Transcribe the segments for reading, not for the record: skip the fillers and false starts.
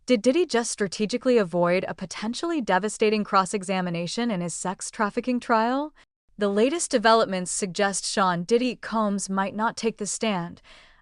Did Diddy just strategically avoid a potentially devastating cross-examination in his sex trafficking trial? The latest developments suggest Sean Diddy Combs might not take the stand,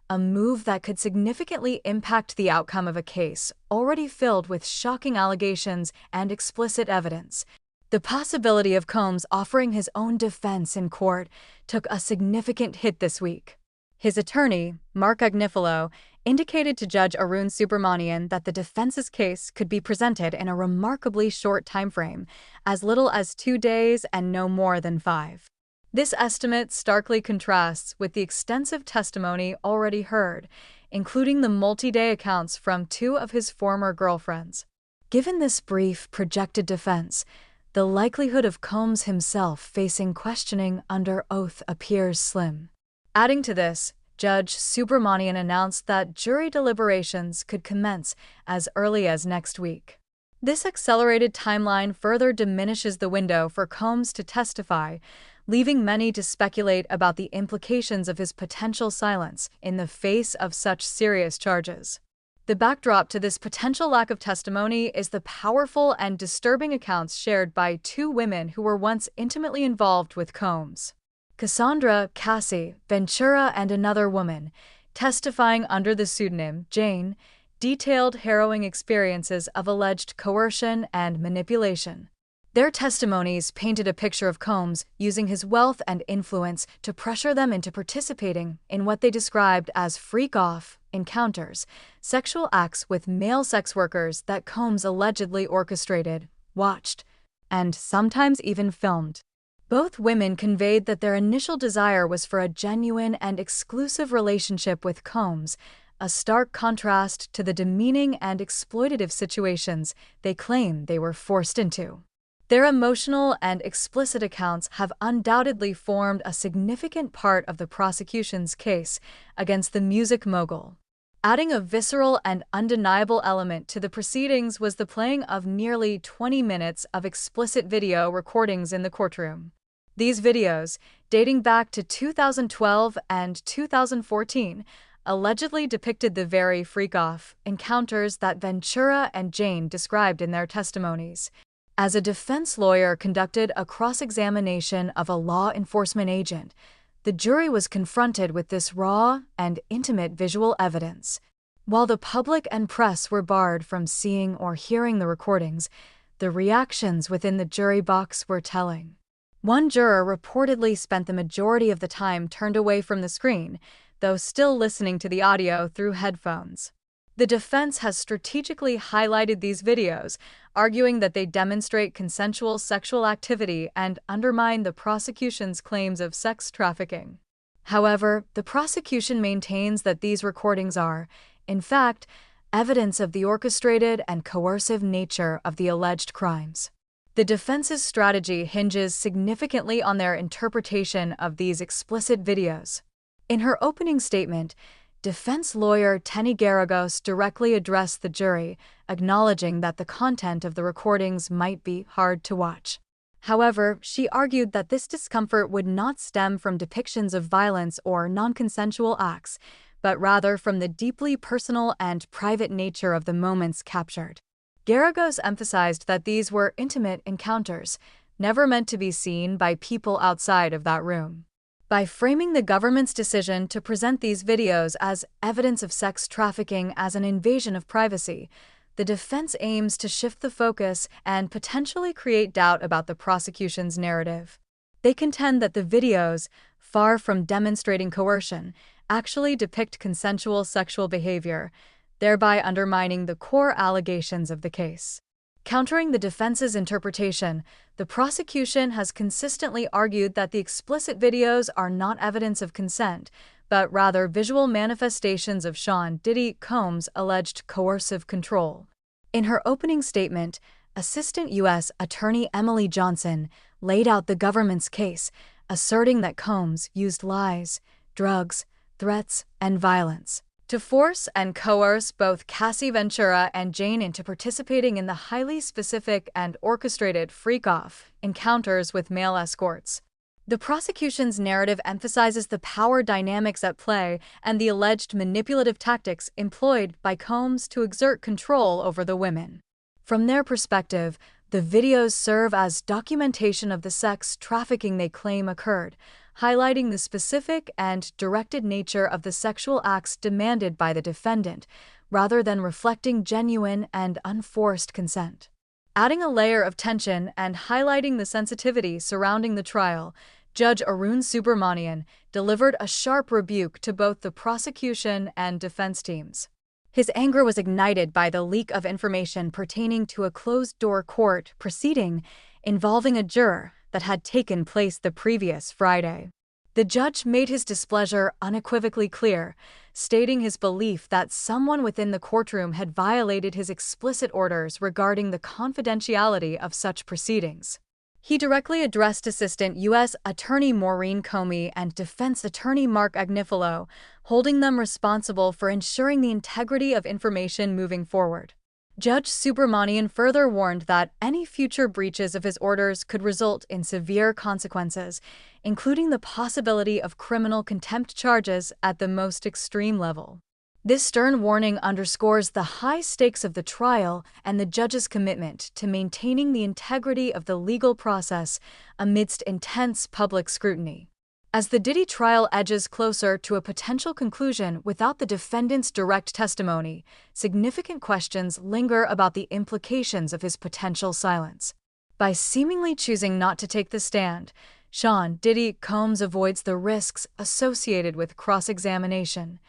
a move that could significantly impact the outcome of a case already filled with shocking allegations and explicit evidence. The possibility of Combs offering his own defense in court took a significant hit this week. His attorney, Marc Agnifilo, indicated to Judge Arun Subramanian that the defense's case could be presented in a remarkably short timeframe, as little as 2 days and no more than 5. This estimate starkly contrasts with the extensive testimony already heard, including the multi-day accounts from 2 of his former girlfriends. Given this brief, projected defense, the likelihood of Combs himself facing questioning under oath appears slim. Adding to this, Judge Subramanian announced that jury deliberations could commence as early as next week. This accelerated timeline further diminishes the window for Combs to testify, leaving many to speculate about the implications of his potential silence in the face of such serious charges. The backdrop to this potential lack of testimony is the powerful and disturbing accounts shared by 2 women who were once intimately involved with Combs. Cassandra Cassie Ventura and another woman, testifying under the pseudonym Jane, detailed harrowing experiences of alleged coercion and manipulation. Their testimonies painted a picture of Combs using his wealth and influence to pressure them into participating in what they described as freak-off encounters, sexual acts with male sex workers that Combs allegedly orchestrated, watched, and sometimes even filmed. Both women conveyed that their initial desire was for a genuine and exclusive relationship with Combs, a stark contrast to the demeaning and exploitative situations they claim they were forced into. Their emotional and explicit accounts have undoubtedly formed a significant part of the prosecution's case against the music mogul. Adding a visceral and undeniable element to the proceedings was the playing of nearly 20 minutes of explicit video recordings in the courtroom. These videos, dating back to 2012 and 2014, allegedly depicted the very freak-off encounters that Ventura and Jane described in their testimonies. As a defense lawyer conducted a cross-examination of a law enforcement agent, the jury was confronted with this raw and intimate visual evidence. While the public and press were barred from seeing or hearing the recordings, the reactions within the jury box were telling. One juror reportedly spent the majority of the time turned away from the screen, though still listening to the audio through headphones. The defense has strategically highlighted these videos, arguing that they demonstrate consensual sexual activity and undermine the prosecution's claims of sex trafficking. However, the prosecution maintains that these recordings are, in fact, evidence of the orchestrated and coercive nature of the alleged crimes. The defense's strategy hinges significantly on their interpretation of these explicit videos. In her opening statement, defense lawyer Tenny Garagos directly addressed the jury, acknowledging that the content of the recordings might be hard to watch. However, she argued that this discomfort would not stem from depictions of violence or non-consensual acts, but rather from the deeply personal and private nature of the moments captured. Garagos emphasized that these were intimate encounters, never meant to be seen by people outside of that room. By framing the government's decision to present these videos as evidence of sex trafficking as an invasion of privacy, the defense aims to shift the focus and potentially create doubt about the prosecution's narrative. They contend that the videos, far from demonstrating coercion, actually depict consensual sexual behavior, thereby undermining the core allegations of the case. Countering the defense's interpretation, the prosecution has consistently argued that the explicit videos are not evidence of consent, but rather visual manifestations of Sean Diddy Combs' alleged coercive control. In her opening statement, Assistant U.S. Attorney Emily Johnson laid out the government's case, asserting that Combs used lies, drugs, threats, and violence to force and coerce both Cassie Ventura and Jane into participating in the highly specific and orchestrated freak-off encounters with male escorts. The prosecution's narrative emphasizes the power dynamics at play and the alleged manipulative tactics employed by Combs to exert control over the women. From their perspective, the videos serve as documentation of the sex trafficking they claim occurred, highlighting the specific and directed nature of the sexual acts demanded by the defendant, rather than reflecting genuine and unforced consent. Adding a layer of tension and highlighting the sensitivity surrounding the trial, Judge Arun Subramanian delivered a sharp rebuke to both the prosecution and defense teams. His anger was ignited by the leak of information pertaining to a closed-door court proceeding involving a juror that had taken place the previous Friday. The judge made his displeasure unequivocally clear, stating his belief that someone within the courtroom had violated his explicit orders regarding the confidentiality of such proceedings. He directly addressed Assistant U.S. Attorney Maureen Comey and Defense Attorney Marc Agnifilo, holding them responsible for ensuring the integrity of information moving forward. Judge Subramanian further warned that any future breaches of his orders could result in severe consequences, including the possibility of criminal contempt charges at the most extreme level. This stern warning underscores the high stakes of the trial and the judge's commitment to maintaining the integrity of the legal process amidst intense public scrutiny. As the Diddy trial edges closer to a potential conclusion without the defendant's direct testimony, significant questions linger about the implications of his potential silence. By seemingly choosing not to take the stand, Sean Diddy Combs avoids the risks associated with cross-examination,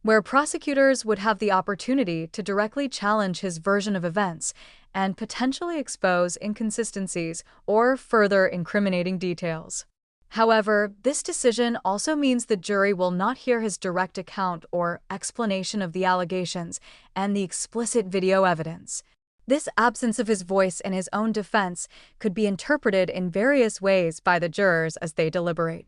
where prosecutors would have the opportunity to directly challenge his version of events and potentially expose inconsistencies or further incriminating details. However, this decision also means the jury will not hear his direct account or explanation of the allegations and the explicit video evidence. This absence of his voice in his own defense could be interpreted in various ways by the jurors as they deliberate.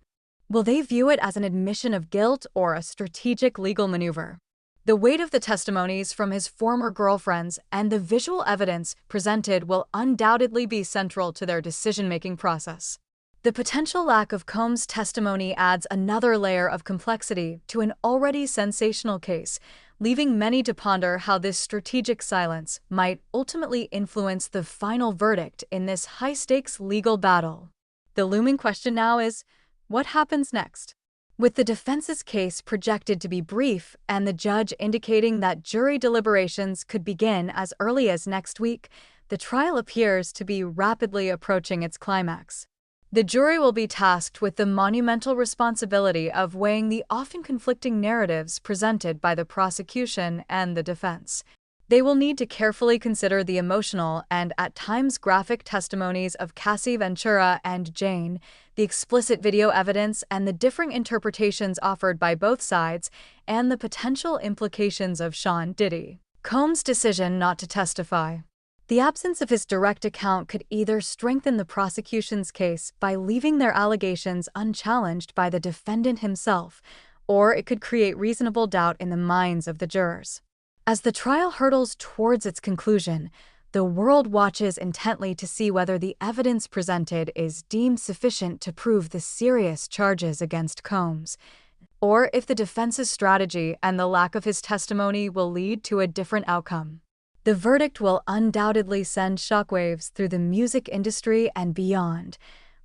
Will they view it as an admission of guilt or a strategic legal maneuver? The weight of the testimonies from his former girlfriends and the visual evidence presented will undoubtedly be central to their decision-making process. The potential lack of Combs' testimony adds another layer of complexity to an already sensational case, leaving many to ponder how this strategic silence might ultimately influence the final verdict in this high-stakes legal battle. The looming question now is, what happens next? With the defense's case projected to be brief and the judge indicating that jury deliberations could begin as early as next week, the trial appears to be rapidly approaching its climax. The jury will be tasked with the monumental responsibility of weighing the often conflicting narratives presented by the prosecution and the defense. They will need to carefully consider the emotional and at times graphic testimonies of Cassie Ventura and Jane, the explicit video evidence and the differing interpretations offered by both sides, and the potential implications of Sean Diddy Combs' decision not to testify. The absence of his direct account could either strengthen the prosecution's case by leaving their allegations unchallenged by the defendant himself, or it could create reasonable doubt in the minds of the jurors. As the trial hurtles towards its conclusion, the world watches intently to see whether the evidence presented is deemed sufficient to prove the serious charges against Combs, or if the defense's strategy and the lack of his testimony will lead to a different outcome. The verdict will undoubtedly send shockwaves through the music industry and beyond,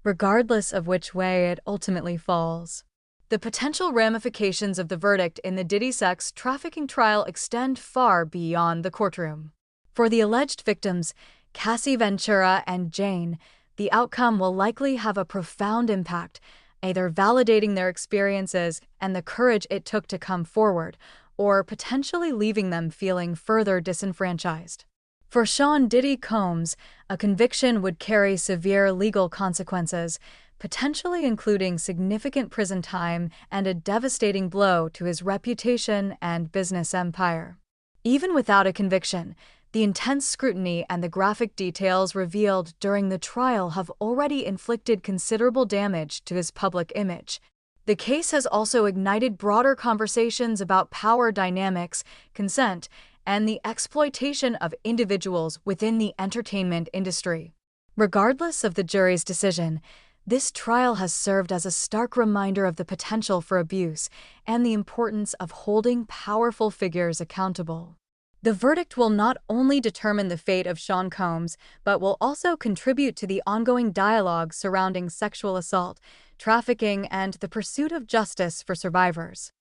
regardless of which way it ultimately falls. The potential ramifications of the verdict in the Diddy sex trafficking trial extend far beyond the courtroom. For the alleged victims, Cassie Ventura and Jane, the outcome will likely have a profound impact, either validating their experiences and the courage it took to come forward, or potentially leaving them feeling further disenfranchised. For Sean Diddy Combs, a conviction would carry severe legal consequences, potentially including significant prison time and a devastating blow to his reputation and business empire. Even without a conviction, the intense scrutiny and the graphic details revealed during the trial have already inflicted considerable damage to his public image. The case has also ignited broader conversations about power dynamics, consent, and the exploitation of individuals within the entertainment industry. Regardless of the jury's decision, This trial has served as a stark reminder of the potential for abuse and the importance of holding powerful figures accountable. The verdict will not only determine the fate of Sean Combs, but will also contribute to the ongoing dialogue surrounding sexual assault, trafficking, and the pursuit of justice for survivors.